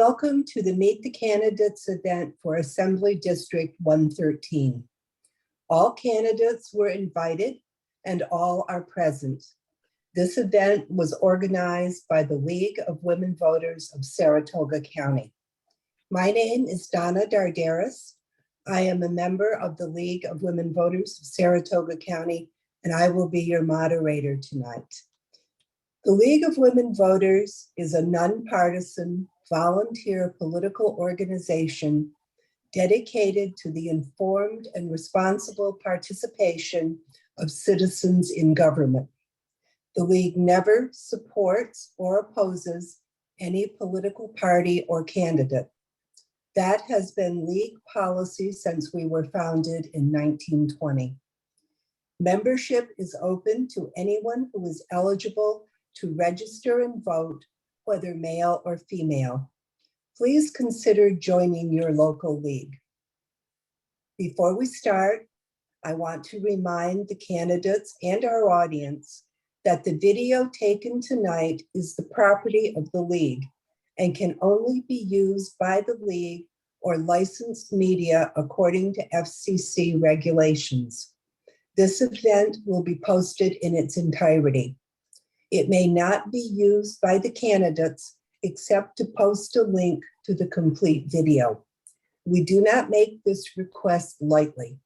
Welcome to the Meet the Candidates event for Assembly District 113. All candidates were invited and all are present. This event was organized by the League of Women Voters of Saratoga County. My name is Donna Dardaris. I am a member of the League of Women Voters of Saratoga County, and I will be your moderator tonight. The League of Women Voters is a nonpartisan, volunteer political organization dedicated to the informed and responsible participation of citizens in government. The League never supports or opposes any political party or candidate. That has been League policy since we were founded in 1920. Membership is open to anyone who is eligible to register and vote, whether male or female. Please consider joining your local league. Before we start, I want to remind the candidates and our audience that the video taken tonight is the property of the league and can only be used by the league or licensed media according to FCC regulations. This event will be posted in its entirety. It may not be used by the candidates except to post a link to the complete video. We do not make this request lightly.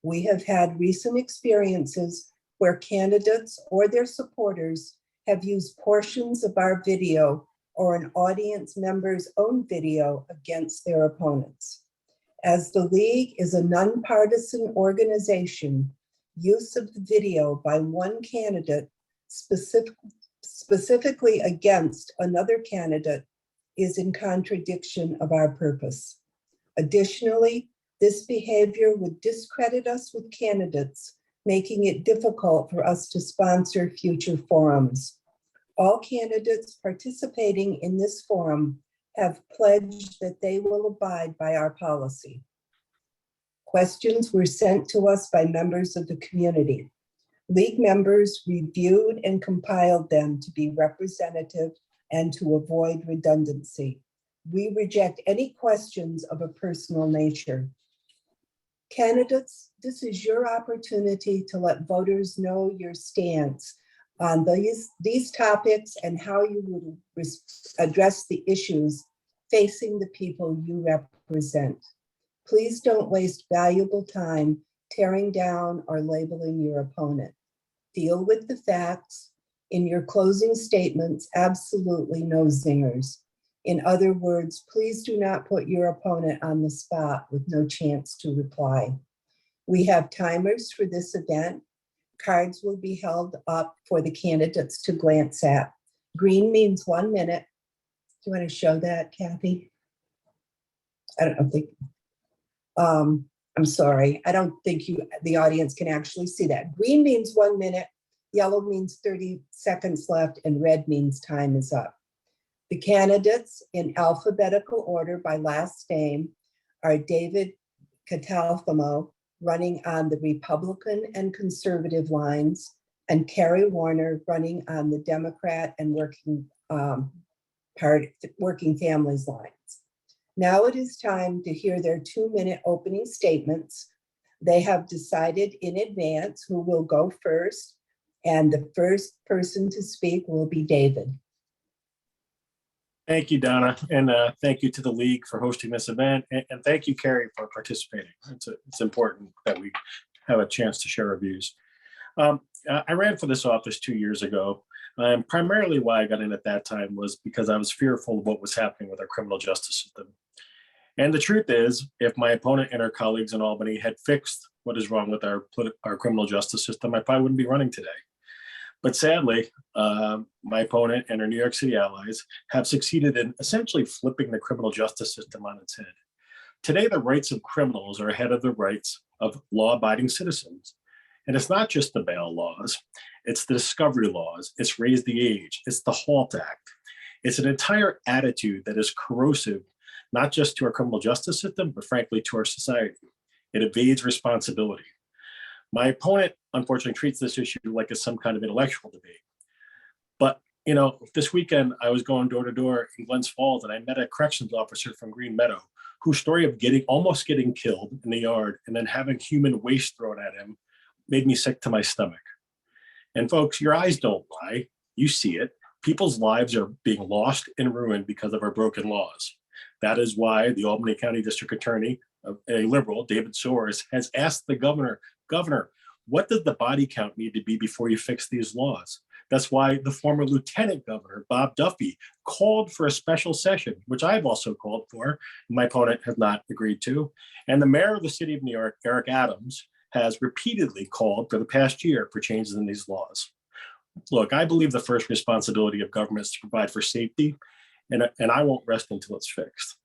We have had recent experiences where candidates or their supporters have used portions of our video or an audience member's own video against their opponents. As the League is a nonpartisan organization, use of the video by one candidate specifically against another candidate is in contradiction of our purpose. Additionally, this behavior would discredit us with candidates, making it difficult for us to sponsor future forums. All candidates participating in this forum have pledged that they will abide by our policy. Questions were sent to us by members of the community. League members reviewed and compiled them to be representative and to avoid redundancy. We reject any questions of a personal nature. Candidates, this is your opportunity to let voters know your stance on these topics and how you would address the issues facing the people you represent. Please don't waste valuable time tearing down or labeling your opponent. Deal with the facts. In your closing statements, absolutely no zingers. In other words, please do not put your opponent on the spot with no chance to reply. We have timers for this event. Cards will be held up for the candidates to glance at. Green means 1 minute. Do you want to show that, Kathy? I don't think. I'm sorry, I don't think the audience can actually see that. Green means 1 minute, yellow means 30 seconds left, and red means time is up. The candidates in alphabetical order by last name are David Catalfamo, running on the Republican and conservative lines, and Carrie Warner running on the Democrat and Working Families lines. Now it is time to hear their 2-minute opening statements. They have decided in advance who will go first, and the first person to speak will be David. Thank you, Donna, and thank you to the League for hosting this event, and thank you, Carrie, for participating. It's important that we have a chance to share our views. I ran for this office 2 years ago. Primarily why I got in at that time was because I was fearful of what was happening with our criminal justice system. And the truth is, if my opponent and our colleagues in Albany had fixed what is wrong with our criminal justice system, I probably wouldn't be running today. But sadly, my opponent and our New York City allies have succeeded in essentially flipping the criminal justice system on its head. Today, the rights of criminals are ahead of the rights of law-abiding citizens. And it's not just the bail laws, it's the discovery laws, it's raise the age, it's the HALT Act. It's an entire attitude that is corrosive, not just to our criminal justice system, but frankly to our society. It evades responsibility. My opponent, unfortunately, treats this issue like it's some kind of intellectual debate. But You know, this weekend I was going door to door in Glens Falls, and I met a corrections officer from Green Meadow whose story of almost getting killed in the yard and then having human waste thrown at him made me sick to my stomach. And folks, your eyes don't lie. You see it. People's lives are being lost and ruined because of our broken laws. That is why the Albany County District Attorney, a liberal, David Soares, has asked the governor, what does the body count need to be before you fix these laws? That's why the former Lieutenant Governor, Bob Duffy, called for a special session, which I've also called for. My opponent has not agreed to. And the mayor of the city of New York, Eric Adams, has repeatedly called for the past year for changes in these laws. Look, I believe the first responsibility of government is to provide for safety, and I won't rest until it's fixed.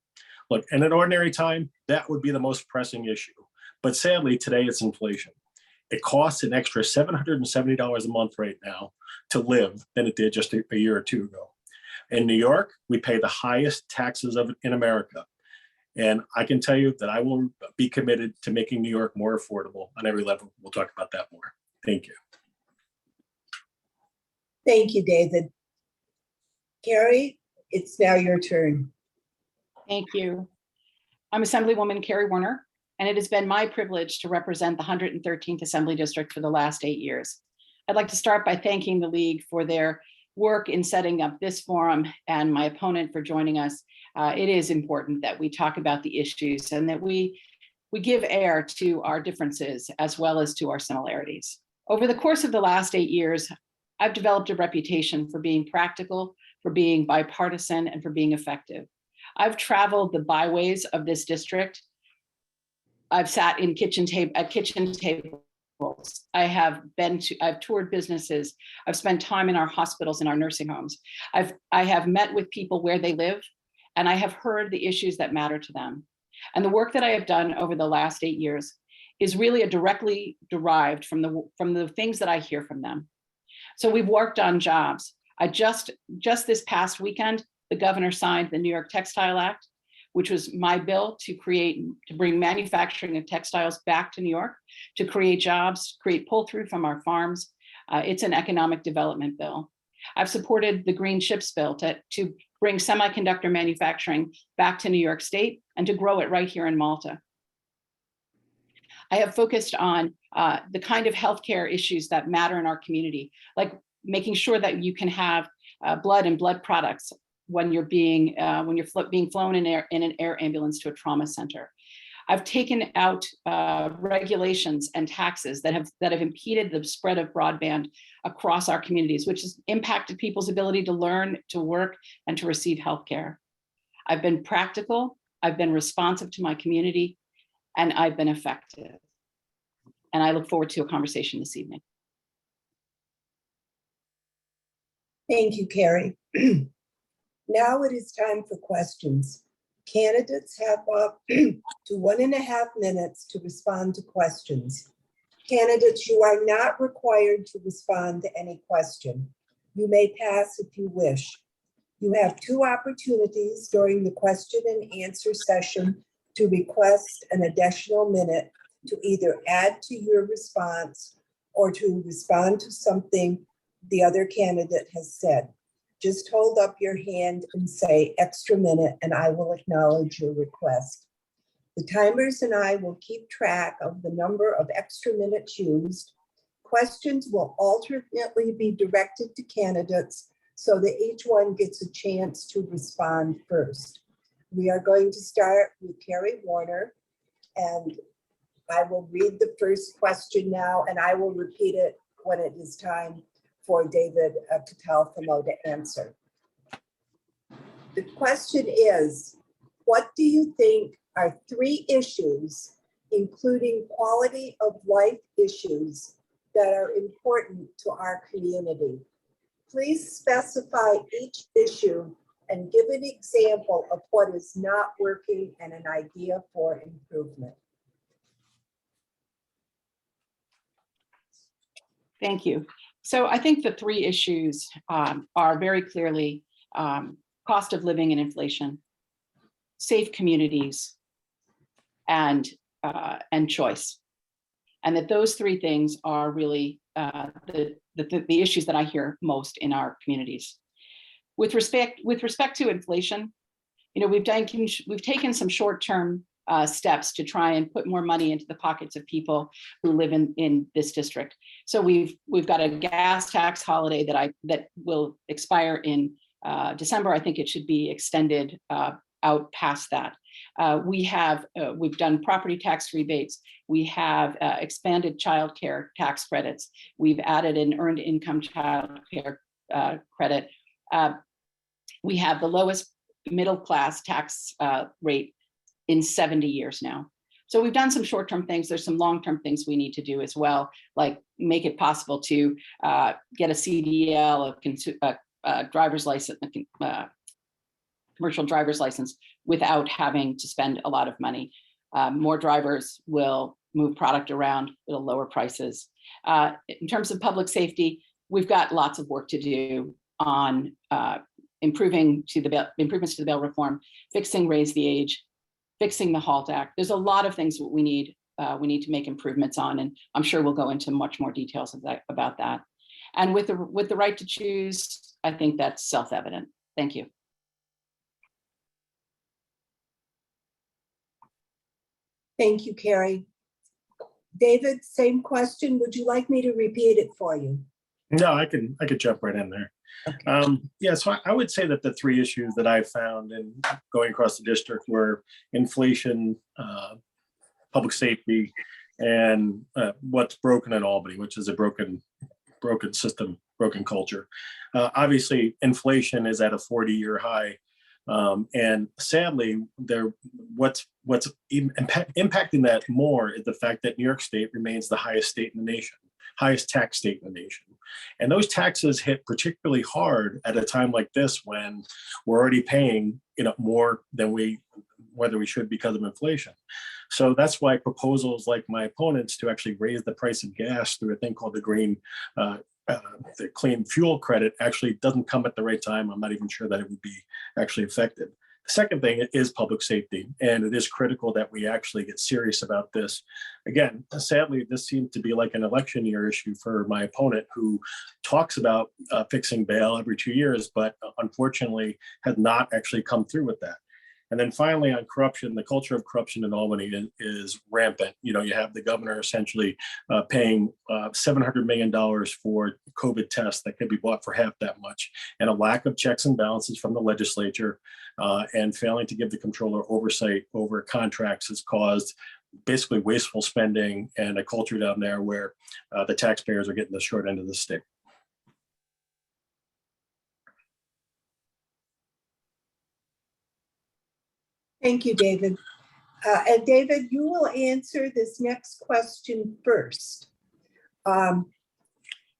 Look, in an ordinary time, that would be the most pressing issue. But sadly, today it's inflation. It costs an extra $770 a month right now to live than it did just a year or two ago. In New York, we pay the highest taxes in America. And I can tell you that I will be committed to making New York more affordable on every level. We'll talk about that more. Thank you. Thank you, David. Carrie, it's now your turn. Thank you. I'm Assemblywoman Carrie Warner, and it has been my privilege to represent the 113th Assembly District for the last 8 years. I'd like to start by thanking the League for their work in setting up this forum and my opponent for joining us. It is important that we talk about the issues and that we give air to our differences as well as to our similarities. Over the course of the last 8 years, I've developed a reputation for being practical, for being bipartisan, and for being effective. I've traveled the byways of this district. I've sat at kitchen tables. I've toured businesses. I've spent time in our hospitals and our nursing homes. I have met with people where they live, and I have heard the issues that matter to them. And the work that I have done over the last 8 years is really directly derived from the things that I hear from them. So we've worked on jobs. I just this past weekend, the governor signed the New York Textile Act, which was my bill to bring manufacturing of textiles back to New York, to create jobs, create pull-through from our farms. It's an economic development bill. I've supported the Green Chips bill to bring semiconductor manufacturing back to New York State and to grow it right here in Malta. I have focused on the kind of healthcare issues that matter in our community, like making sure that you can have blood and blood products when you're being flown in an air ambulance to a trauma center. I've taken out regulations and taxes that have impeded the spread of broadband across our communities, which has impacted people's ability to learn, to work, and to receive healthcare. I've been practical, I've been responsive to my community, and I've been effective. And I look forward to a conversation this evening. Thank you, Carrie. Now it is time for questions. Candidates have up to 1.5 minutes to respond to questions. Candidates, you are not required to respond to any question. You may pass if you wish. You have 2 opportunities during the question and answer session to request an additional minute to either add to your response or to respond to something the other candidate has said. Just hold up your hand and say extra minute, and I will acknowledge your request. The timers and I will keep track of the number of extra minutes used. Questions will alternately be directed to candidates so that each one gets a chance to respond first. We are going to start with Carrie Warner, and I will read the first question now, and I will repeat it when it is time for David Catalfamo to answer. The question is, what do you think are 3 issues, including quality of life issues, that are important to our community? Please specify each issue and give an example of what is not working and an idea for improvement. Thank you. So I think the 3 issues are very clearly cost of living and inflation, safe communities, and choice. And that those 3 things are really the issues that I hear most in our communities. With respect to inflation, we've taken some short-term steps to try and put more money into the pockets of people who live in this district. So we've got a gas tax holiday that will expire in December. I think it should be extended out past that. We've done property tax rebates. We have expanded childcare tax credits. We've added an earned income childcare credit. We have the lowest middle class tax rate in 70 years now. So we've done some short-term things. There's some long-term things we need to do as well, like make it possible to get a CDL, a driver's license, commercial driver's license, without having to spend a lot of money. More drivers will move product around, it'll lower prices. In terms of public safety, we've got lots of work to do on improvements to the bail reform, fixing raise the age, fixing the HALT Act. There's a lot of things that we need to make improvements on, and I'm sure we'll go into much more details about that. And with the right to choose, I think that's self-evident. Thank you. Thank you, Carrie. David, same question. Would you like me to repeat it for you? No, I could jump right in there. Okay. Yeah, so I would say that the three issues that I found in going across the district were inflation, public safety, and what's broken in Albany, which is a broken system, broken culture. Obviously, inflation is at a 40-year high. And sadly, what's impacting that more is the fact that New York State remains the highest state in the nation, highest tax state in the nation. And those taxes hit particularly hard at a time like this when we're already paying, more than whether we should because of inflation. So that's why proposals like my opponents to actually raise the price of gas through a thing called the clean fuel credit actually doesn't come at the right time. I'm not even sure that it would be actually effective. The second thing is public safety, and it is critical that we actually get serious about this. Again, sadly, this seems to be like an election year issue for my opponent, who talks about fixing bail every 2 years, but unfortunately has not actually come through with that. And then finally, on corruption, the culture of corruption in Albany is rampant. You have the governor essentially paying $700 million for COVID tests that could be bought for half that much, and a lack of checks and balances from the legislature, and failing to give the comptroller oversight over contracts has caused basically wasteful spending and a culture down there where the taxpayers are getting the short end of the stick. Thank you, David. And David, you will answer this next question first. In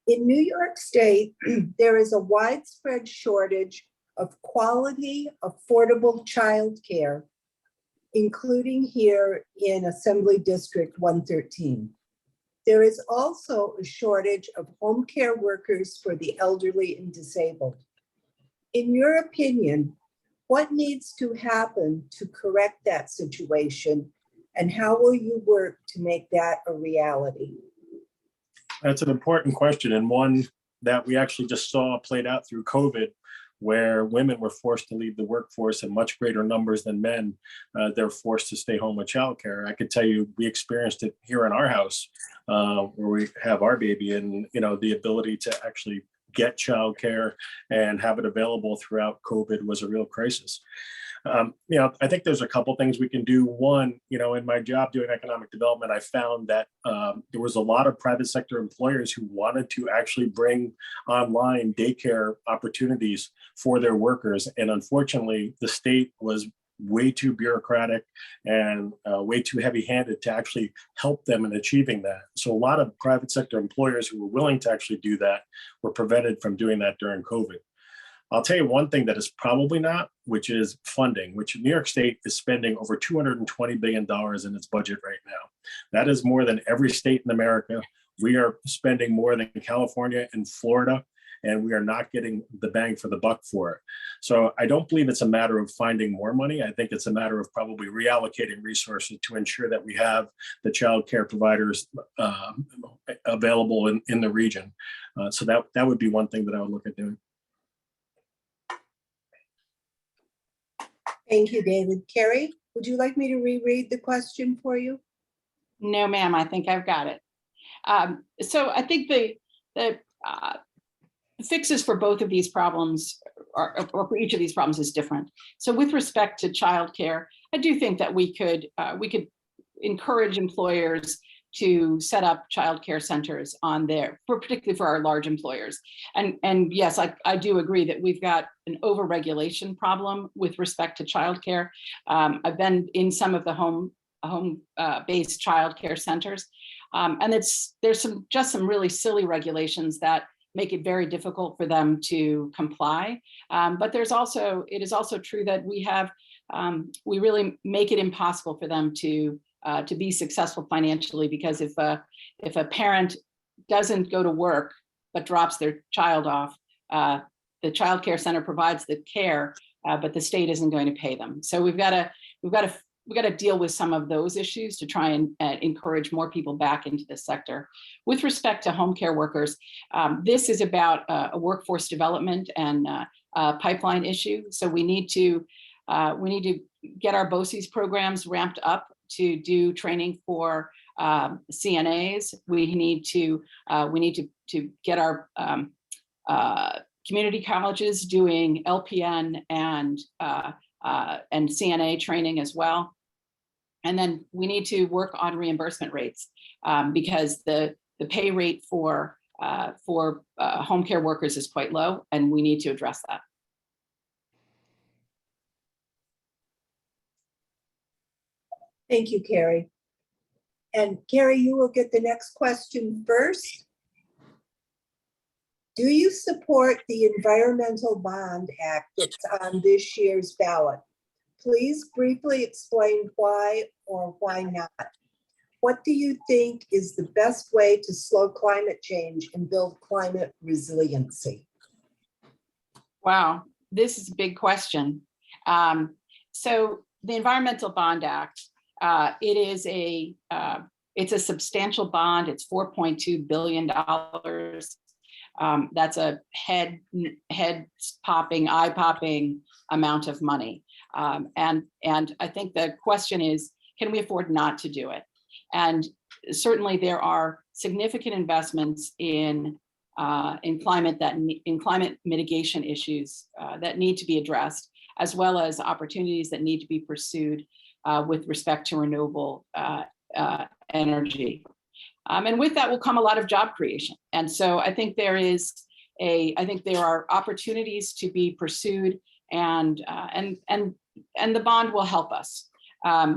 New York State, there is a widespread shortage of quality, affordable childcare, including here in Assembly District 113. There is also a shortage of home care workers for the elderly and disabled. In your opinion, what needs to happen to correct that situation, and how will you work to make that a reality? That's an important question, and one that we actually just saw played out through COVID, where women were forced to leave the workforce in much greater numbers than men. They're forced to stay home with childcare. I could tell you we experienced it here in our house, where we have our baby, and the ability to actually get childcare and have it available throughout COVID was a real crisis. I think there's a couple things we can do. One, in my job doing economic development, I found that there was a lot of private sector employers who wanted to actually bring online daycare opportunities for their workers. And unfortunately, the state was way too bureaucratic and way too heavy-handed to actually help them in achieving that. So a lot of private sector employers who were willing to actually do that were prevented from doing that during COVID. I'll tell you one thing that is probably not, which is funding, which New York State is spending over $220 billion in its budget right now. That is more than every state in America. We are spending more than California and Florida, and we are not getting the bang for the buck for it. So I don't believe it's a matter of finding more money. I think it's a matter of probably reallocating resources to ensure that we have the child care providers available in the region. So that would be one thing that I would look at doing. Thank you, David. Carrie, would you like me to reread the question for you? No, ma'am, I think I've got it. So I think the fixes for both of these problems or for each of these problems is different. So with respect to childcare, I do think that we could encourage employers to set up childcare centers on there, particularly for our large employers. And yes, I do agree that we've got an overregulation problem with respect to childcare. I've been in some of the home-based childcare centers, and there's some really silly regulations that make it very difficult for them to comply. But it is also true that we really make it impossible for them to be successful financially, because if a parent doesn't go to work but drops their child off, the child care center provides the care, but the state isn't going to pay them. So we've got to deal with some of those issues to try and encourage more people back into this sector. With respect to home care workers, this is about a workforce development and pipeline issue. So we need to get our BOCES programs ramped up to do training for CNAs. We need to get our community colleges doing LPN and CNA training as well. And then we need to work on reimbursement rates because the pay rate for home care workers is quite low, and we need to address that. Thank you, Carrie. And Carrie, you will get the next question first. Do you support the Environmental Bond Act that's on this year's ballot? Please briefly explain why or why not. What do you think is the best way to slow climate change and build climate resiliency? Wow, this is a big question. So the Environmental Bond Act, it's a substantial bond. It's $4.2 billion. That's a head-popping, eye-popping amount of money. And I think the question is, can we afford not to do it? And certainly there are significant investments in climate mitigation issues that need to be addressed, as well as opportunities that need to be pursued with respect to renewable energy. And with that will come a lot of job creation. And so I think there are opportunities to be pursued, and the bond will help us.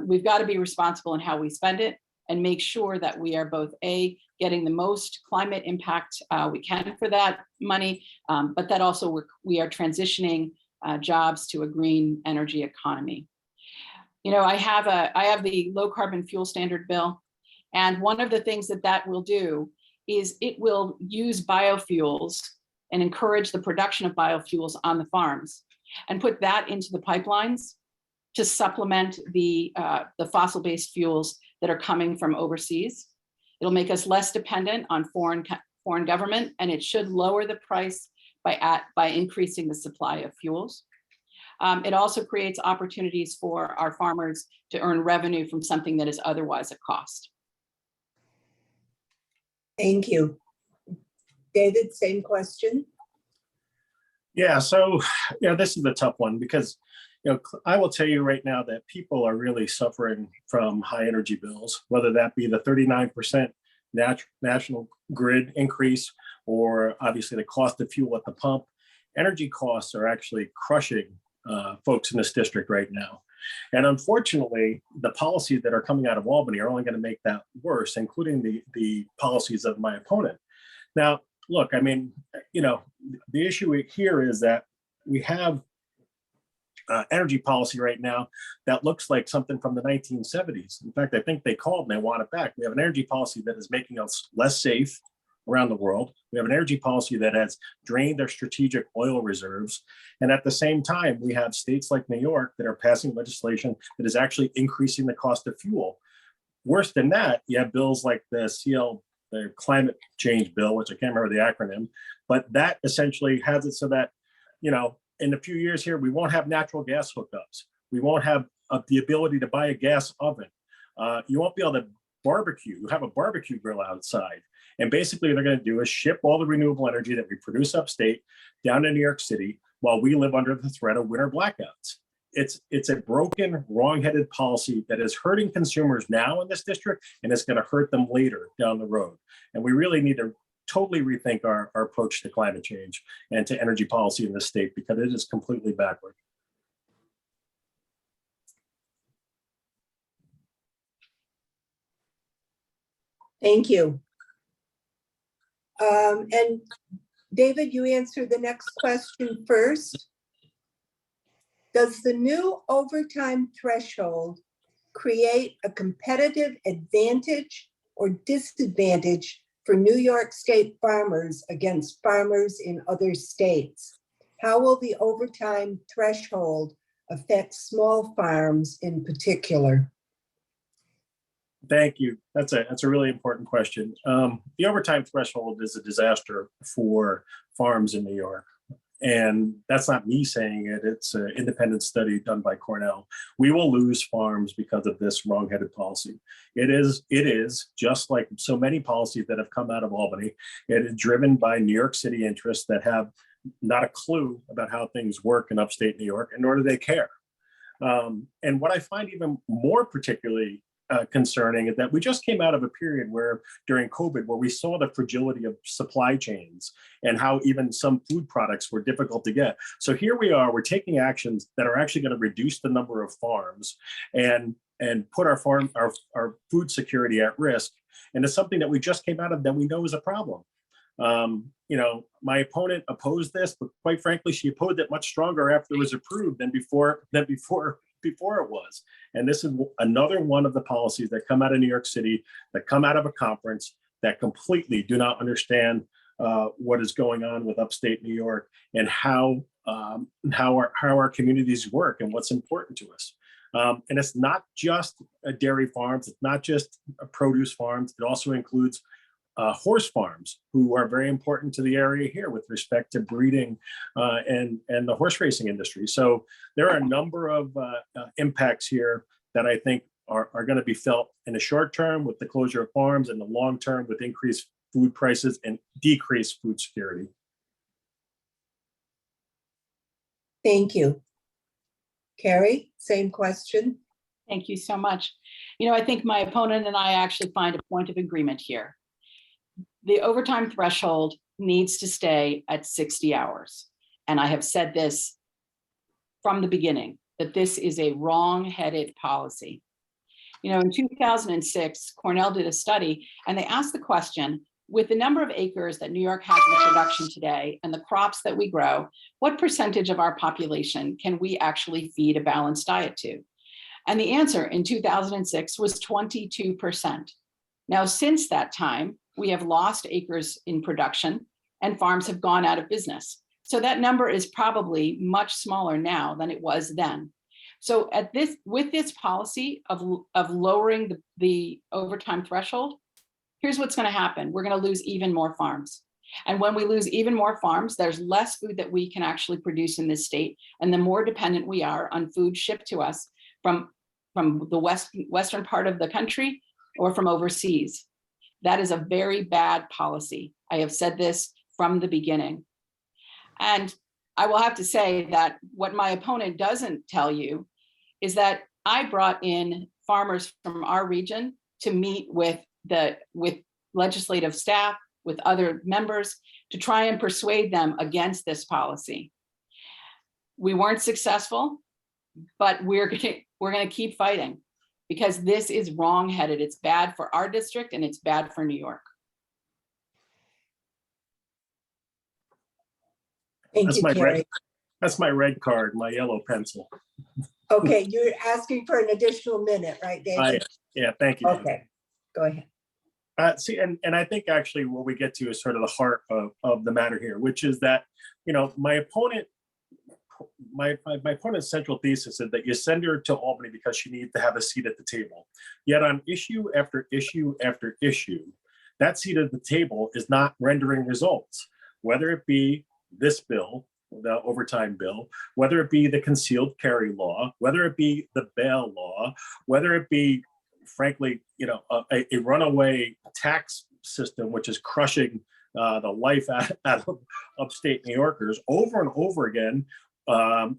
We've got to be responsible in how we spend it and make sure that we are both getting the most climate impact we can for that money, but that also we are transitioning jobs to a green energy economy. You know, I have the low carbon fuel standard bill, and one of the things that will do is it will use biofuels and encourage the production of biofuels on the farms and put that into the pipelines to supplement the fossil-based fuels that are coming from overseas. It'll make us less dependent on foreign government, and it should lower the price by increasing the supply of fuels. It also creates opportunities for our farmers to earn revenue from something that is otherwise a cost. Thank you. David, same question. Yeah, so this is the tough one because I will tell you right now that people are really suffering from high energy bills, whether that be the 39% national grid increase or obviously the cost of fuel at the pump. Energy costs are actually crushing folks in this district right now. And unfortunately, the policies that are coming out of Albany are only going to make that worse, including the policies of my opponent. Now, look, I mean, the issue here is that we have energy policy right now that looks like something from the 1970s. In fact, I think they called and they want it back. We have an energy policy that is making us less safe around the world. We have an energy policy that has drained our strategic oil reserves. And at the same time, we have states like New York that are passing legislation that is actually increasing the cost of fuel. Worse than that, you have bills like the climate change bill, which I can't remember the acronym, but that essentially has it so that, in a few years here, we won't have natural gas hookups. We won't have the ability to buy a gas oven. You won't be able to have a barbecue grill outside. And basically they're going to do is ship all the renewable energy that we produce upstate down to New York City while we live under the threat of winter blackouts. It's a broken, wrong-headed policy that is hurting consumers now in this district, and it's going to hurt them later down the road. And we really need to totally rethink our approach to climate change and to energy policy in this state, because it is completely backward. Thank you. And David, you answer the next question first. Does the new overtime threshold create a competitive advantage or disadvantage for New York State farmers against farmers in other states? How will the overtime threshold affect small farms in particular? Thank you. That's a really important question. The overtime threshold is a disaster for farms in New York. And that's not me saying it. It's an independent study done by Cornell. We will lose farms because of this wrong-headed policy. It is just like so many policies that have come out of Albany. It is driven by New York City interests that have not a clue about how things work in upstate New York, and nor do they care. And what I find even more particularly concerning is that we just came out of a period where during COVID, where we saw the fragility of supply chains and how even some food products were difficult to get. So here we are, we're taking actions that are actually going to reduce the number of farms and put our food security at risk. And it's something that we just came out of that we know is a problem. My opponent opposed this, but quite frankly, she opposed it much stronger after it was approved than before it was. And this is another one of the policies that come out of New York City, that come out of a conference that completely do not understand what is going on with upstate New York and how our communities work and what's important to us. And it's not just dairy farms, it's not just produce farms, it also includes horse farms, who are very important to the area here with respect to breeding and the horse racing industry. So there are a number of impacts here that I think are going to be felt in the short term with the closure of farms, and the long term with increased food prices and decreased food security. Thank you. Carrie, same question. Thank you so much. I think my opponent and I actually find a point of agreement here. The overtime threshold needs to stay at 60 hours. And I have said this from the beginning, that this is a wrong-headed policy. In 2006, Cornell did a study, and they asked the question, with the number of acres that New York has in production today and the crops that we grow, what percentage of our population can we actually feed a balanced diet to? And the answer in 2006 was 22%. Now, since that time, we have lost acres in production and farms have gone out of business. So that number is probably much smaller now than it was then. So with this policy of lowering the overtime threshold, here's what's going to happen. We're going to lose even more farms. And when we lose even more farms, there's less food that we can actually produce in this state. And the more dependent we are on food shipped to us from the western part of the country or from overseas. That is a very bad policy. I have said this from the beginning. And I will have to say that what my opponent doesn't tell you is that I brought in farmers from our region to meet with legislative staff, with other members, to try and persuade them against this policy. We weren't successful, but we're going to keep fighting, because this is wrong-headed. It's bad for our district and it's bad for New York. Thank you, Carrie. That's my red card, my yellow pencil. Okay, you're asking for an additional minute, right, David? Yeah, thank you. Okay, go ahead. And I think actually what we get to is sort of the heart of the matter here, which is that, my opponent's central thesis is that you send her to Albany because she needs to have a seat at the table. Yet on issue after issue after issue, that seat at the table is not rendering results, whether it be this bill the overtime bill, whether it be the concealed carry law, whether it be the bail law, whether it be, frankly, a runaway tax system, which is crushing the life out of upstate New Yorkers over and over again.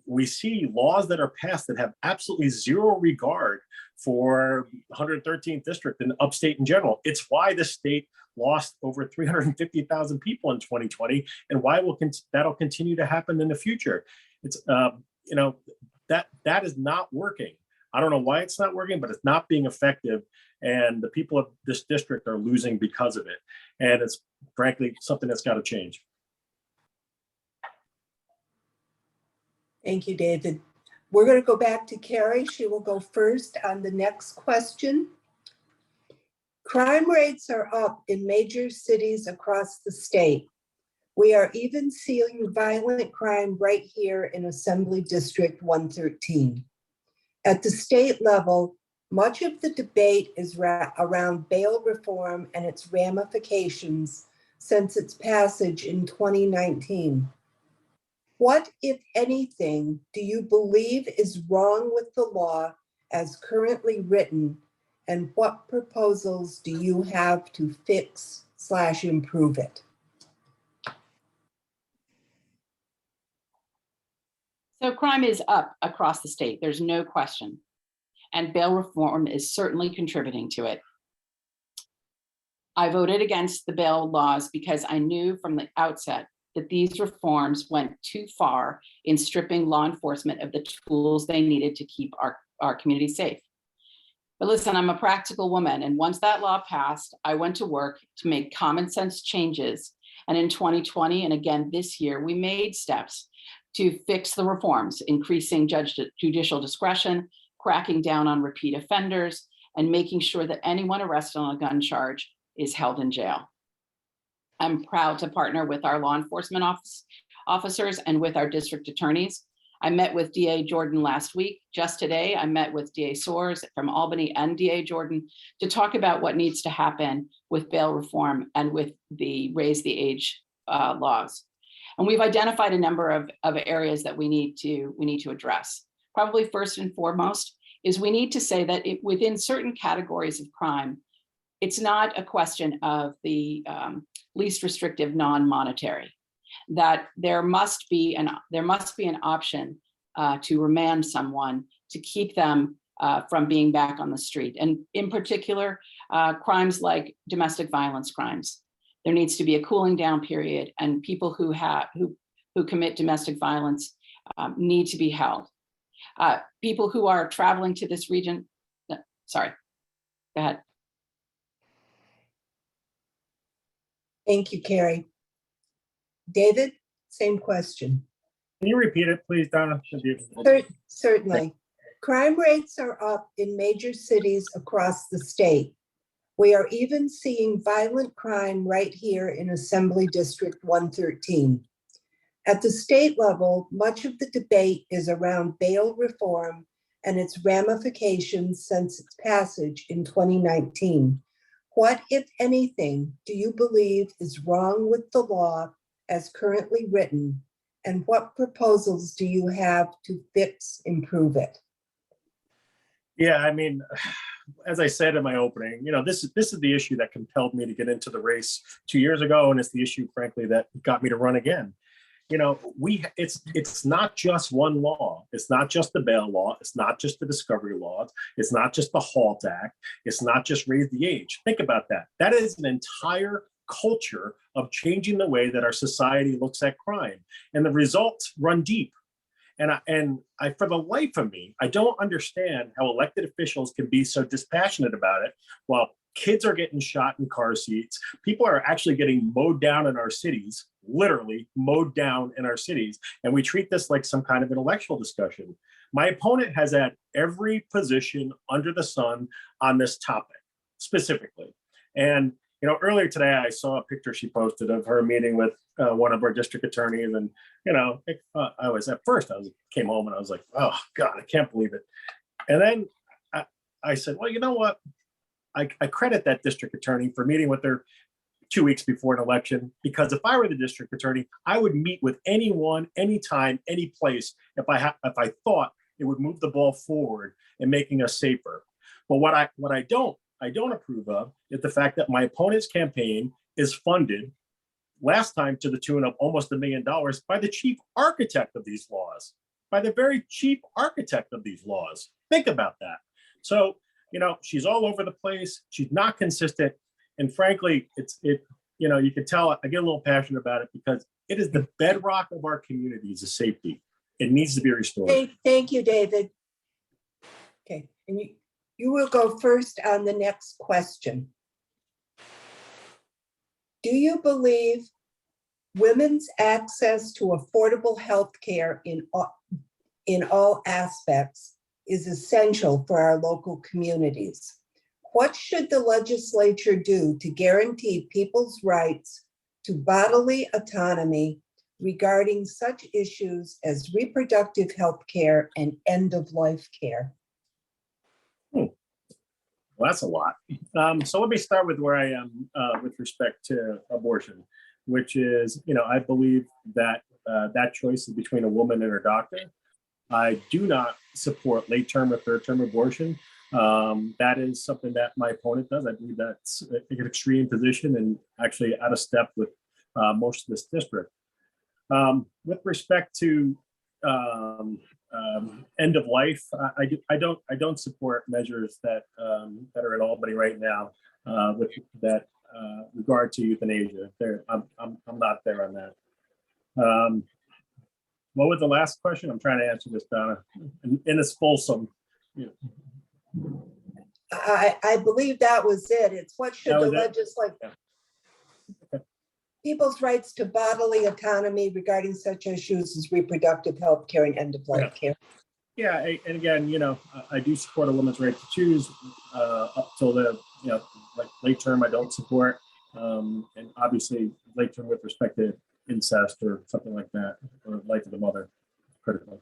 We see laws that are passed that have absolutely zero regard for 113th district and upstate in general. It's why the state lost over 350,000 people in 2020, and why that'll continue to happen in the future. It's that is not working. I don't know why it's not working, but it's not being effective, and the people of this district are losing because of it. And it's frankly something that's got to change. Thank you, David. We're going to go back to Carrie. She will go first on the next question. Crime rates are up in major cities across the state. We are even seeing violent crime right here in Assembly District 113. At the state level, much of the debate is around bail reform and its ramifications since its passage in 2019. What, if anything, do you believe is wrong with the law as currently written, and what proposals do you have to fix/improve it? So crime is up across the state, there's no question. And bail reform is certainly contributing to it. I voted against the bail laws because I knew from the outset that these reforms went too far in stripping law enforcement of the tools they needed to keep our community safe. But listen, I'm a practical woman, and once that law passed, I went to work to make common sense changes. And in 2020, and again this year, we made steps to fix the reforms, increasing judicial discretion, cracking down on repeat offenders, and making sure that anyone arrested on a gun charge is held in jail. I'm proud to partner with our law enforcement officers and with our district attorneys. I met with DA Jordan last week. Just today, I met with DA Soares from Albany and DA Jordan to talk about what needs to happen with bail reform and with the raise the age laws. And we've identified a number of areas that we need to address. Probably first and foremost is we need to say that within certain categories of crime, it's not a question of the least restrictive non-monetary, that there must be an option to remand someone to keep them from being back on the street. And in particular, crimes like domestic violence crimes. There needs to be a cooling down period, and people who commit domestic violence need to be held. People who are traveling to this region, sorry, go ahead. Thank you, Carrie. David, same question. Can you repeat it, please, Donna? Certainly. Crime rates are up in major cities across the state. We are even seeing violent crime right here in Assembly District 113. At the state level, much of the debate is around bail reform and its ramifications since its passage in 2019. What, if anything, do you believe is wrong with the law as currently written, and what proposals do you have to improve it? Yeah, I mean, as I said in my opening, this is the issue that compelled me to get into the race 2 years ago, and it's the issue, frankly, that got me to run again. It's not just one law. It's not just the bail law. It's not just the discovery laws. It's not just the HALT Act. It's not just raise the age. Think about that. That is an entire culture of changing the way that our society looks at crime, and the results run deep. And I, for the life of me, I don't understand how elected officials can be so dispassionate about it while kids are getting shot in car seats. People are actually getting mowed down in our cities, literally mowed down in our cities. And we treat this like some kind of intellectual discussion. My opponent has had every position under the sun on this topic specifically. And earlier today, I saw a picture she posted of her meeting with one of our district attorneys. And, came home and I was like, oh God, I can't believe it. And then I said, well, you know what? I credit that district attorney for meeting with her 2 weeks before an election, because if I were the district attorney, I would meet with anyone, anytime, any place if I thought it would move the ball forward in making us safer. But what I don't approve of is the fact that my opponent's campaign is funded last time to the tune of almost $1 million by the chief architect of these laws, by the very chief architect of these laws. Think about that. So, she's all over the place. She's not consistent. And frankly, you can tell I get a little passionate about it because it is the bedrock of our communities, is safety. It needs to be restored. Thank you, David. Okay, and you will go first on the next question. Do you believe women's access to affordable health care in all aspects is essential for our local communities? What should the legislature do to guarantee people's rights to bodily autonomy regarding such issues as reproductive health care and end-of-life care? Well, that's a lot. So let me start with where I am with respect to abortion, which is, I believe that that choice is between a woman and her doctor. I do not support late-term or third-term abortion. That is something that my opponent does. I believe that's an extreme position and actually out of step with most of this district. With respect to end of life, I don't support measures that are in Albany right now with that regard to euthanasia. I'm not there on that. What was the last question? I'm trying to answer this, Donna, and it's fulsome. I believe that was it. It's what should the legislature, people's rights to bodily autonomy regarding such issues as reproductive health care and end-of-life care. Yeah, and again, I do support a woman's right to choose up till the, like late term, I don't support, and obviously late term with respect to incest or something like that, or life of the mother, critical.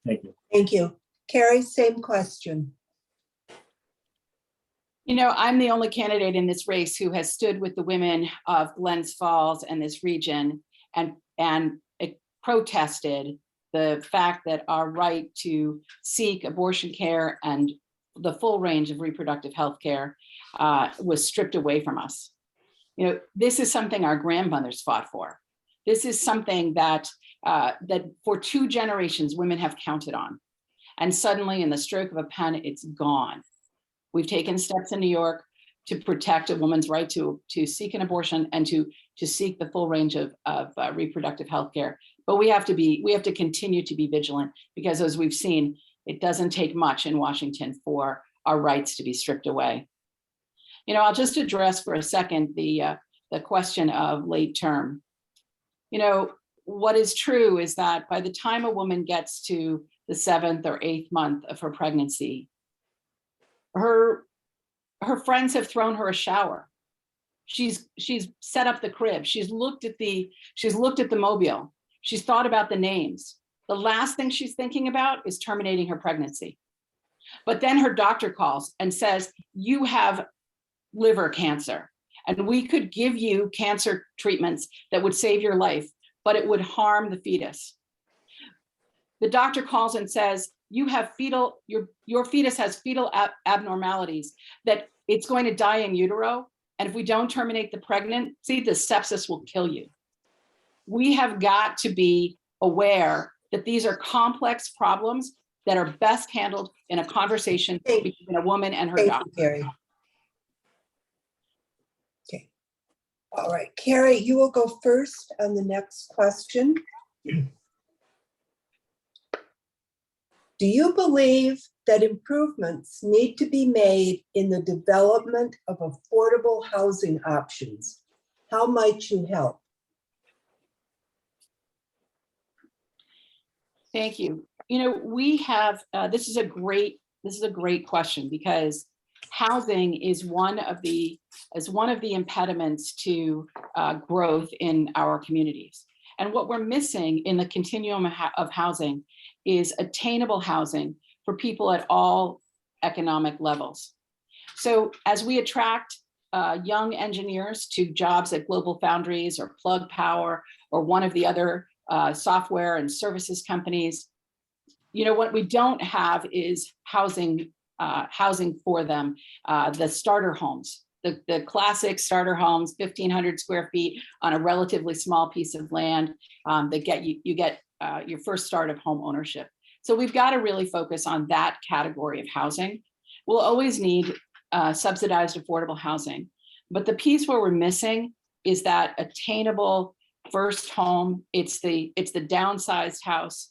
Thank you. Thank you. Carrie, same question. I'm the only candidate in this race who has stood with the women of Glens Falls and this region and protested the fact that our right to seek abortion care and the full range of reproductive health care was stripped away from us. This is something our grandmothers fought for. This is something that for 2 generations women have counted on. And suddenly in the stroke of a pen, it's gone. We've taken steps in New York to protect a woman's right to seek an abortion and to seek the full range of reproductive health care. But we have to continue to be vigilant, because as we've seen, it doesn't take much in Washington for our rights to be stripped away. I'll just address for a second the question of late term. What is true is that by the time a woman gets to the 7th or 8th month of her pregnancy, her friends have thrown her a shower. She's set up the crib. She's looked at the mobile. She's thought about the names. The last thing she's thinking about is terminating her pregnancy. But then her doctor calls and says, you have liver cancer, and we could give you cancer treatments that would save your life, but it would harm the fetus. The doctor calls and says, you have your fetus has fetal abnormalities, that it's going to die in utero. And if we don't terminate the pregnancy, the sepsis will kill you. We have got to be aware that these are complex problems that are best handled in a conversation between a woman and her doctor. Thank you, Carrie. Okay. All right, Carrie, you will go first on the next question. Do you believe that improvements need to be made in the development of affordable housing options? How might you help? Thank you. We have, this is a great question, because housing is one of the impediments to growth in our communities. And what we're missing in the continuum of housing is attainable housing for people at all economic levels. So as we attract young engineers to jobs at Global Foundries or Plug Power or one of the other software and services companies. You know, what we don't have is housing for them, the starter homes, the classic starter homes, 1,500 square feet on a relatively small piece of land that get you get your first start of home ownership. So we've got to really focus on that category of housing. We'll always need subsidized affordable housing, but the piece where we're missing is that attainable first home. It's the downsized house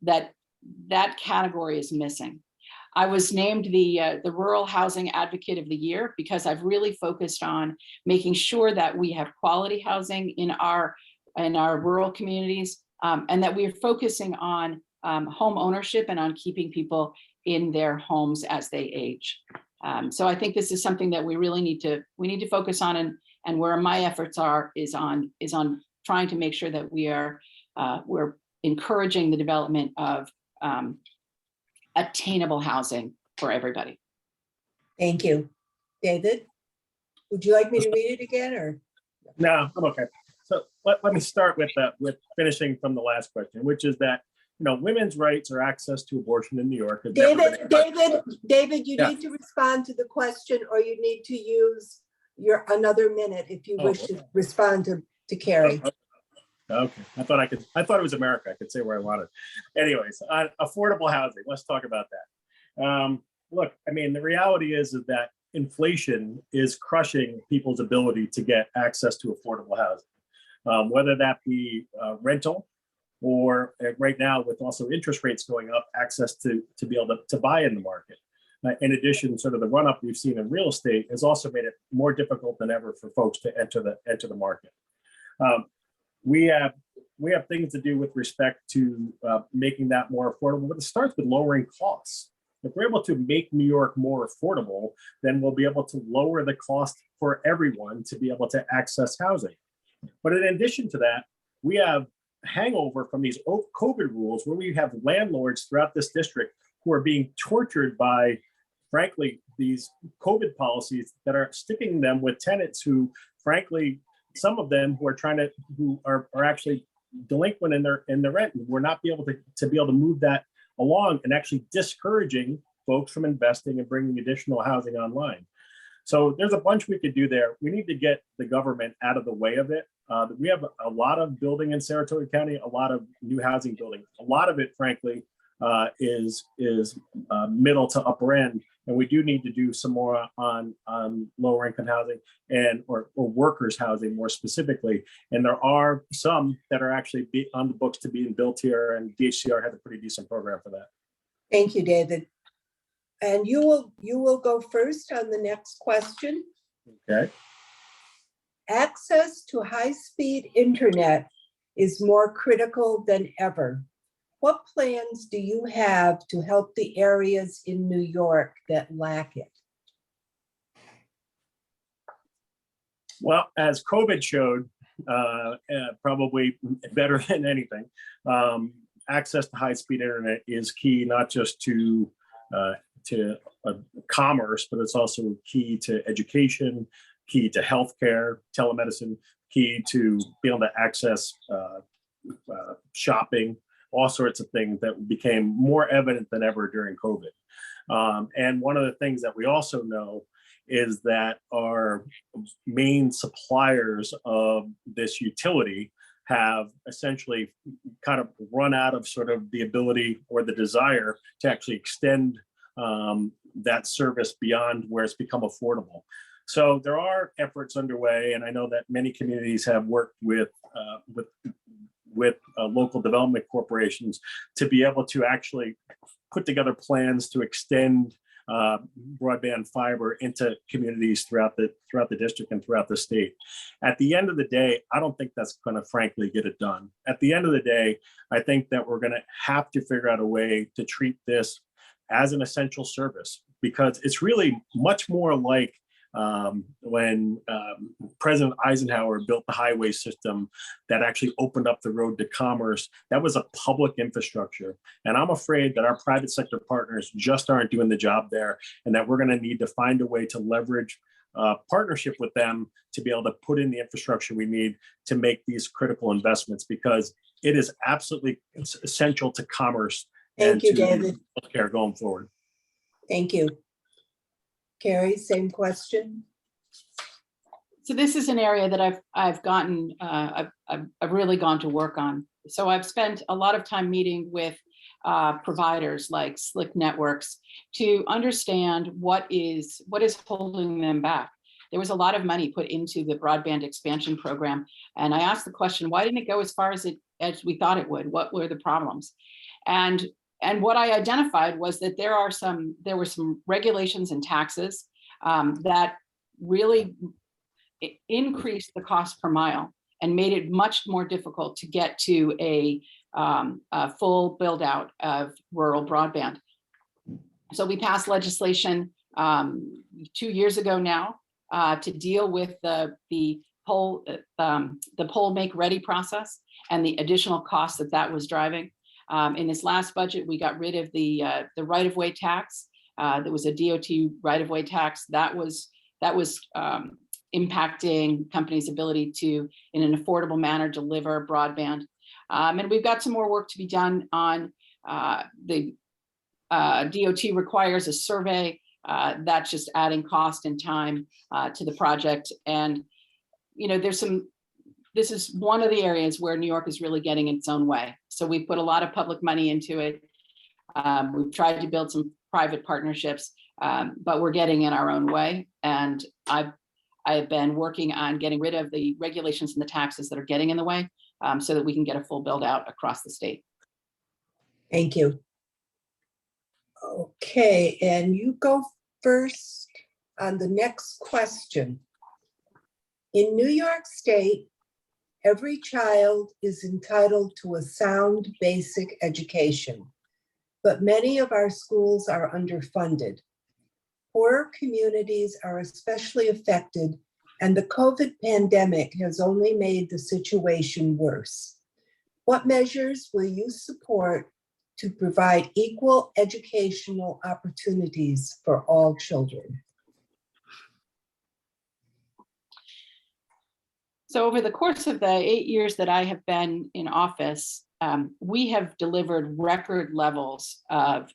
that category is missing. I was named the Rural Housing Advocate of the Year because I've really focused on making sure that we have quality housing in our rural communities, and that we're focusing on home ownership and on keeping people in their homes as they age. So I think this is something that we really need to focus on, and where my efforts is on trying to make sure that we're encouraging the development of attainable housing for everybody. Thank you. David, would you like me to read it again, or? No, I'm okay. So let me start with finishing from the last question, which is that, you know, women's rights or access to abortion in New York. David, you Yeah. need to respond to the question, or you need to use another minute if you wish to respond to Carrie. Okay, I thought it was America. I could say where I wanted. Anyways, affordable housing. Let's talk about that. Look, I mean, the reality is that inflation is crushing people's ability to get access to affordable housing, whether that be rental or right now with also interest rates going up, access to be able to buy in the market. In addition, sort of the run up we've seen in real estate has also made it more difficult than ever for folks to enter the market. We have things to do with respect to making that more affordable, but it starts with lowering costs. If we're able to make New York more affordable, then we'll be able to lower the cost for everyone to be able to access housing. But in addition to that, we have hangover from these COVID rules where we have landlords throughout this district who are being tortured by, frankly, these COVID policies that are sticking them with tenants who, frankly, some of them who are actually delinquent in their rent, and we're not be able to move that along, and actually discouraging folks from investing and bringing additional housing online. So there's a bunch we could do there. We need to get the government out of the way of it. We have a lot of building in Saratoga County, a lot of new housing building. A lot of it, frankly, is middle to upper end, and we do need to do some more on lower income housing or workers housing more specifically. And there are some that are actually on the books to being built here, and DHCR has a pretty decent program for that. Thank you, David. And you will go first on the next question. Okay. Access to high-speed internet is more critical than ever. What plans do you have to help the areas in New York that lack it? Well, as COVID showed, probably better than anything, access to high-speed internet is key, not just to commerce, but it's also key to education, key to healthcare, telemedicine, key to be able to access shopping, all sorts of things that became more evident than ever during COVID. And one of the things that we also know is that our main suppliers of this utility have essentially kind of run out of sort of the ability or the desire to actually extend that service beyond where it's become affordable. So there are efforts underway, and I know that many communities have worked with local development corporations to be able to actually put together plans to extend broadband fiber into communities throughout the district and throughout the state. At the end of the day, I don't think that's going to frankly get it done. At the end of the day, I think that we're going to have to figure out a way to treat this as an essential service, because it's really much more like when President Eisenhower built the highway system that actually opened up the road to commerce. That was a public infrastructure. And I'm afraid that our private sector partners just aren't doing the job there, and that we're going to need to find a way to leverage partnership with them to be able to put in the infrastructure we need to make these critical investments, because it is absolutely essential to commerce and Thank you, to David. healthcare going forward. Thank you. Carrie, same question. So this is an area that I've really gone to work on. So I've spent a lot of time meeting with providers like Slick Networks to understand what is holding them back. There was a lot of money put into the broadband expansion program, and I asked the question, why didn't it go as far as we thought it would? What were the problems? And what I identified was that there were some regulations and taxes that really increased the cost per mile and made it much more difficult to get to a full build out of rural broadband. So we passed legislation 2 years ago now to deal with the poll make ready process and the additional costs that was driving. In this last budget, we got rid of the right-of-way tax. There was a DOT right-of-way tax that was impacting companies' ability to, in an affordable manner, deliver broadband. And we've got some more work to be done on the DOT requires a survey. That's just adding cost and time to the project. And, you know, this is one of the areas where New York is really getting its own way. So we put a lot of public money into it. We've tried to build some private partnerships, but we're getting in our own way. And I've been working on getting rid of the regulations and the taxes that are getting in the way so that we can get a full build out across the state. Thank you. Okay, and you go first on the next question. In New York State, every child is entitled to a sound basic education, but many of our schools are underfunded. Poorer communities are especially affected, and the COVID pandemic has only made the situation worse. What measures will you support to provide equal educational opportunities for all children? So over the course of the 8 years that I have been in office, we have delivered record levels of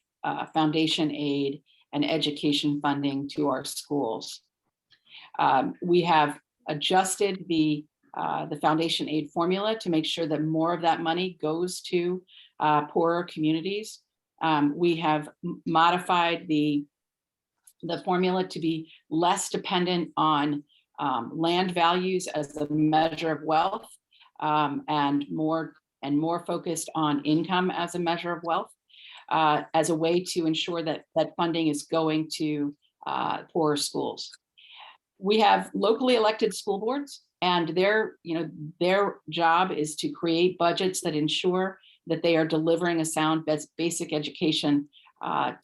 foundation aid and education funding to our schools. We have adjusted the foundation aid formula to make sure that more of that money goes to poorer communities. We have modified the formula to be less dependent on land values as a measure of wealth, and more focused on income as a measure of wealth, as a way to ensure that funding is going to poorer schools. We have locally elected school boards, and their job is to create budgets that ensure that they are delivering a sound basic education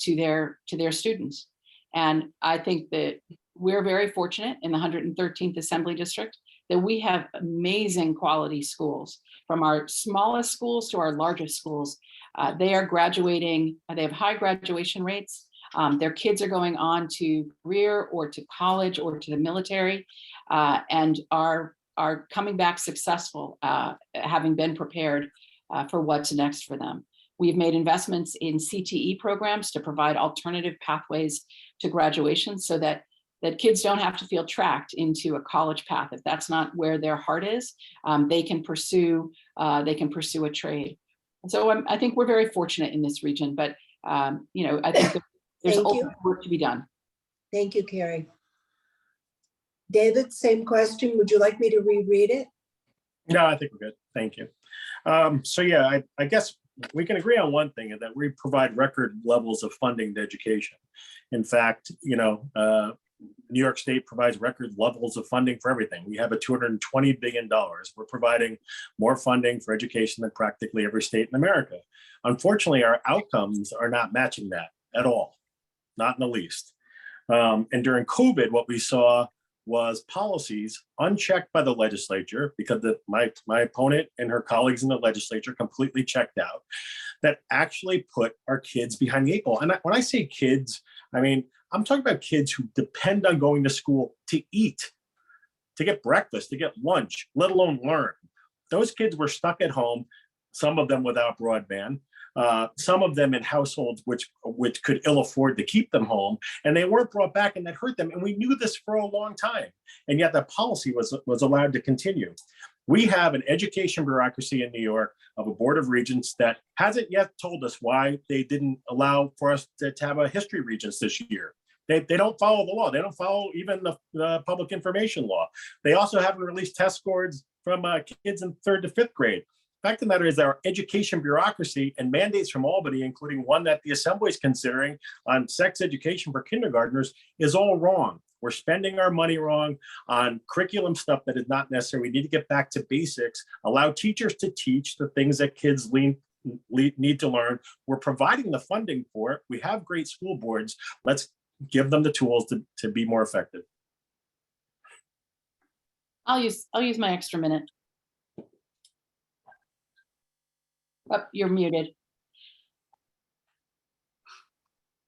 to their students. And I think that we're very fortunate in the 113th Assembly District that we have amazing quality schools, from our smallest schools to our largest schools. They are graduating, they have high graduation rates. Their kids are going on to career or to college or to the military, and are coming back successful, having been prepared for what's next for them. We've made investments in CTE programs to provide alternative pathways to graduation so that kids don't have to feel tracked into a college path. If that's not where their heart is, they can pursue a trade. And so I think we're very fortunate in this region, but I think there's always work to be done. Thank you, Carrie. David, same question. Would you like me to reread it? No, I think we're good. Thank you. So yeah, I guess we can agree on one thing, that we provide record levels of funding to education. In fact, New York State provides record levels of funding for everything. We have a $220 billion. We're providing more funding for education than practically every state in America. Unfortunately, our outcomes are not matching that at all, not in the least. And during COVID, what we saw was policies unchecked by the legislature, because my opponent and her colleagues in the legislature completely checked out, that actually put our kids behind the eight ball. And when I say kids, I mean, I'm talking about kids who depend on going to school to eat, to get breakfast, to get lunch, let alone learn. Those kids were stuck at home, some of them without broadband, some of them in households which could ill afford to keep them home, and they weren't brought back, and that hurt them. And we knew this for a long time, and yet that policy was allowed to continue. We have an education bureaucracy in New York of a board of regents that hasn't yet told us why they didn't allow for us to have a history regents this year. They don't follow the law. They don't follow even the public information law. They also haven't released test scores from kids in 3rd to 5th grade. Fact of the matter is our education bureaucracy and mandates from Albany, including one that the Assembly is considering on sex education for kindergartners, is all wrong. We're spending our money wrong on curriculum stuff that is not necessary. We need to get back to basics, allow teachers to teach the things that kids need to learn. We're providing the funding for it. We have great school boards. Let's give them the tools to be more effective. I'll use my extra minute. Oh, you're muted.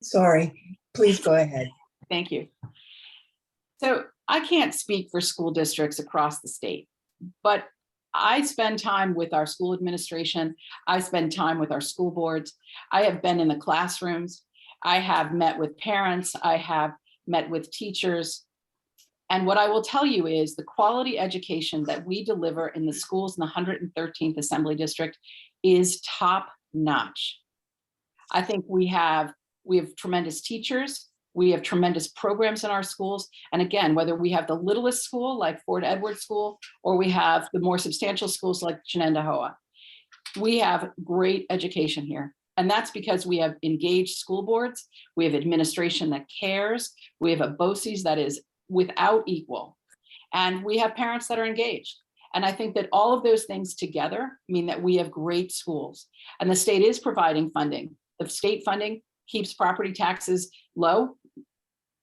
Sorry, please go ahead. Thank you. So I can't speak for school districts across the state, but I spend time with our school administration. I spend time with our school boards. I have been in the classrooms. I have met with parents. I have met with teachers. And what I will tell you is the quality education that we deliver in the schools in the 113th Assembly District is top notch. I think we have tremendous teachers. We have tremendous programs in our schools. And again, whether we have the littlest school like Fort Edward School, or we have the more substantial schools like Shenendehowa, we have great education here. And that's because we have engaged school boards. We have administration that cares. We have a BOCES that is without equal. And we have parents that are engaged. And I think that all of those things together mean that we have great schools. And the state is providing funding. The state funding keeps property taxes low.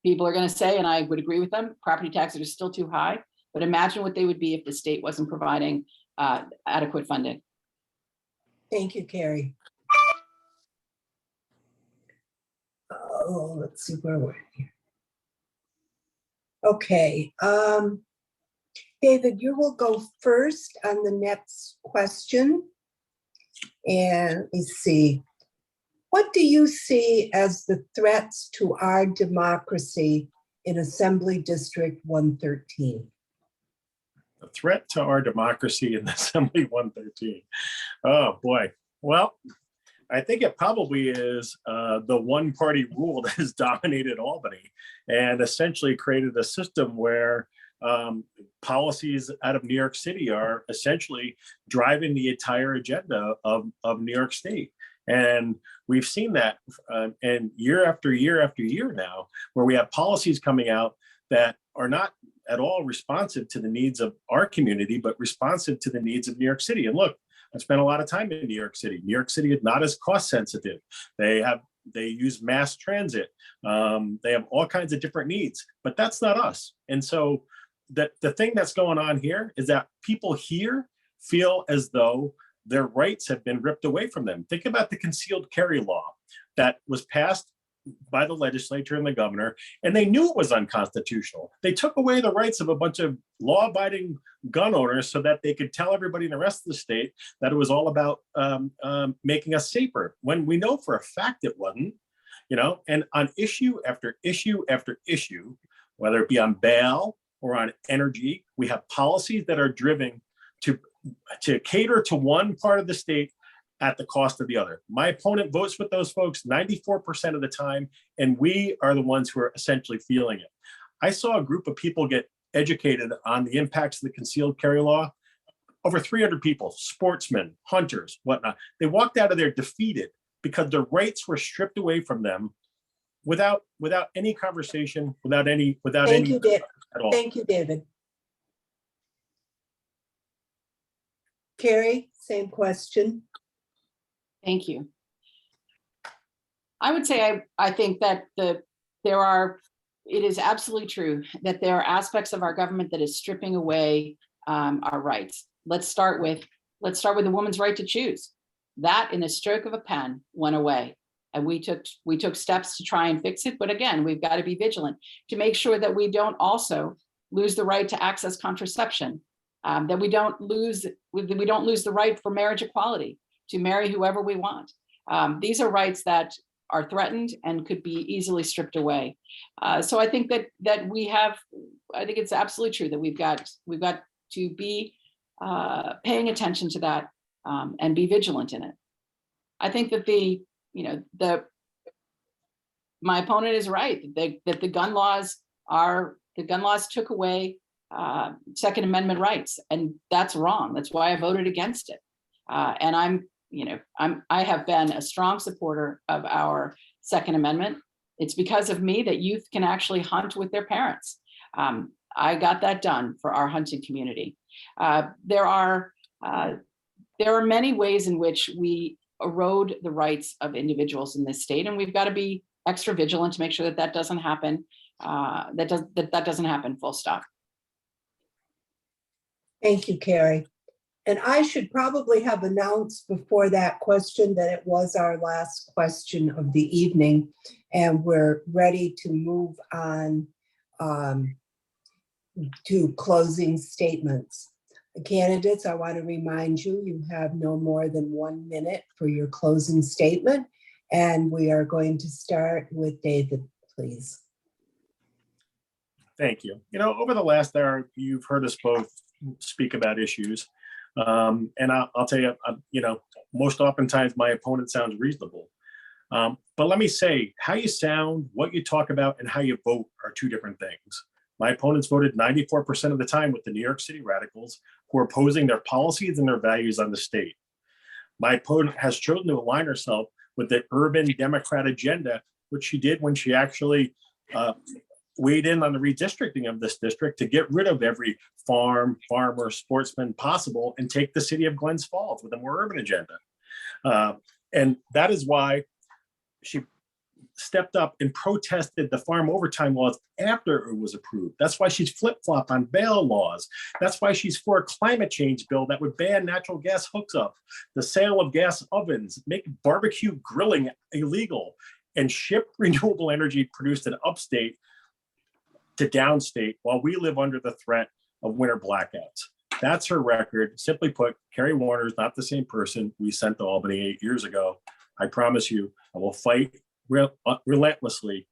People are going to say, and I would agree with them, property taxes are still too high. But imagine what they would be if the state wasn't providing adequate funding. Thank you, Carrie. Oh, let's see where we're here. Okay, David, you will go first on the next question. And let's see. What do you see as the threats to our democracy in Assembly District 113? The threat to our democracy in Assembly 113. Oh boy. Well, I think it probably is the one-party rule that has dominated Albany and essentially created a system where policies out of New York City are essentially driving the entire agenda of New York State. And we've seen that and year after year after year now, where we have policies coming out that are not at all responsive to the needs of our community, but responsive to the needs of New York City. And look, I've spent a lot of time in New York City. New York City is not as cost sensitive. They use mass transit. They have all kinds of different needs, but that's not us. And so the thing that's going on here is that people here feel as though their rights have been ripped away from them. Think about the concealed carry law that was passed by the legislature and the governor, and they knew it was unconstitutional. They took away the rights of a bunch of law-abiding gun owners so that they could tell everybody in the rest of the state that it was all about making us safer, when we know for a fact it wasn't, and on issue after issue after issue, whether it be on bail or on energy, we have policies that are driven to cater to one part of the state at the cost of the other. My opponent votes with those folks 94% of the time, and we are the ones who are essentially feeling it. I saw a group of people get educated on the impacts of the concealed carry law. Over 300 people, sportsmen, hunters, whatnot. They walked out of there defeated because their rights were stripped away from them without any conversation, without any at all. Thank you, David. Carrie, same question. Thank you. I would say I think that there are it is absolutely true that there are aspects of our government that is stripping away our rights. Let's start with the woman's right to choose. That, in a stroke of a pen, went away. And we took steps to try and fix it. But again, we've got to be vigilant to make sure that we don't also lose the right to access contraception, that we don't lose the right for marriage equality, to marry whoever we want. These are rights that are threatened and could be easily stripped away. So I think that I think it's absolutely true that we've got to be paying attention to that and be vigilant in it. I think that my opponent is right that the gun laws took away Second Amendment rights, and that's wrong. That's why I voted against it. And I have been a strong supporter of our Second Amendment. It's because of me that youth can actually hunt with their parents. I got that done for our hunting community. There are many ways in which we erode the rights of individuals in this state, and we've got to be extra vigilant to make sure that doesn't happen. That doesn't happen. Full stop. Thank you, Carrie. And I should probably have announced before that question that it was our last question of the evening, and we're ready to move on to closing statements. The candidates, I want to remind you, you have no more than 1 minute for your closing statement, and we are going to start with David, please. Thank you. Over the last hour, you've heard us both speak about issues. And I'll tell you, most oftentimes my opponent sounds reasonable. But let me say, how you sound, what you talk about, and how you vote are two different things. My opponents voted 94% of the time with the New York City radicals who are opposing their policies and their values on the state. My opponent has chosen to align herself with the urban Democrat agenda, which she did when she actually weighed in on the redistricting of this district to get rid of every farmer, sportsman possible and take the city of Glens Falls with a more urban agenda. And that is why she stepped up and protested the farm overtime laws after it was approved. That's why she's flip-flop on bail laws. That's why she's for a climate change bill that would ban natural gas hookup, the sale of gas ovens, make barbecue grilling illegal, and ship renewable energy produced in upstate to downstate while we live under the threat of winter blackouts. That's her record. Simply put, Carrie Warner is not the same person we sent to Albany 8 years ago. I promise you, I will fight relentlessly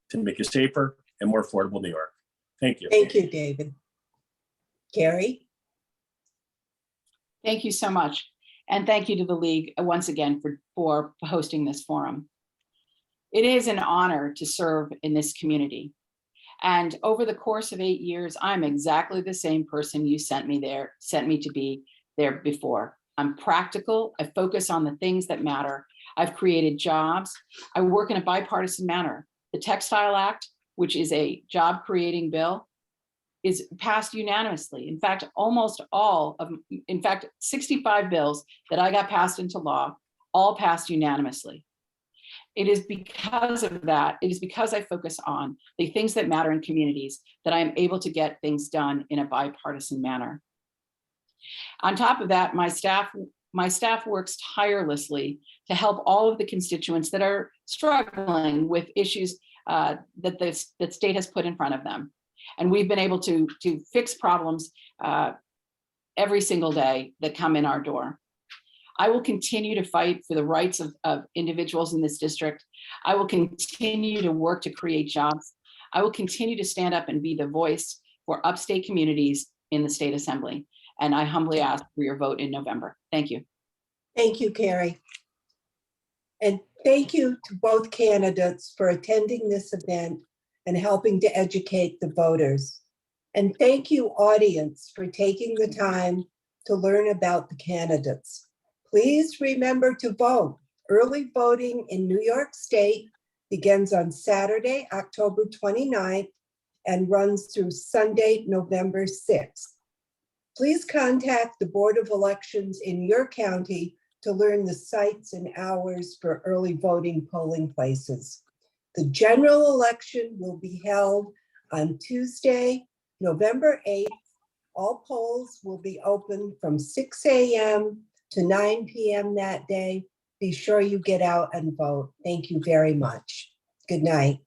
to make a safer and more affordable New York. Thank you. Thank you, David. Carrie? Thank you so much. And thank you to the League once again for hosting this forum. It is an honor to serve in this community. And over the course of 8 years, I'm exactly the same person you sent me to be there before. I'm practical. I focus on the things that matter. I've created jobs. I work in a bipartisan manner. The Textile Act, which is a job creating bill, is passed unanimously. In fact, 65 bills that I got passed into law, all passed unanimously. It is because of that, it is because I focus on the things that matter in communities that I am able to get things done in a bipartisan manner. On top of that, my staff works tirelessly to help all of the constituents that are struggling with issues that the state has put in front of them. And we've been able to fix problems every single day that come in our door. I will continue to fight for the rights of individuals in this district. I will continue to work to create jobs. I will continue to stand up and be the voice for upstate communities in the state assembly. And I humbly ask for your vote in November. Thank you. Thank you, Carrie. And thank you to both candidates for attending this event and helping to educate the voters. And thank you, audience, for taking the time to learn about the candidates. Please remember to vote. Early voting in New York State begins on Saturday, October 29th, and runs through Sunday, November 6th. Please contact the Board of Elections in your county to learn the sites and hours for early voting polling places. The general election will be held on Tuesday, November 8th. All polls will be open from 6 a.m. to 9 p.m. that day. Be sure you get out and vote. Thank you very much. Good night.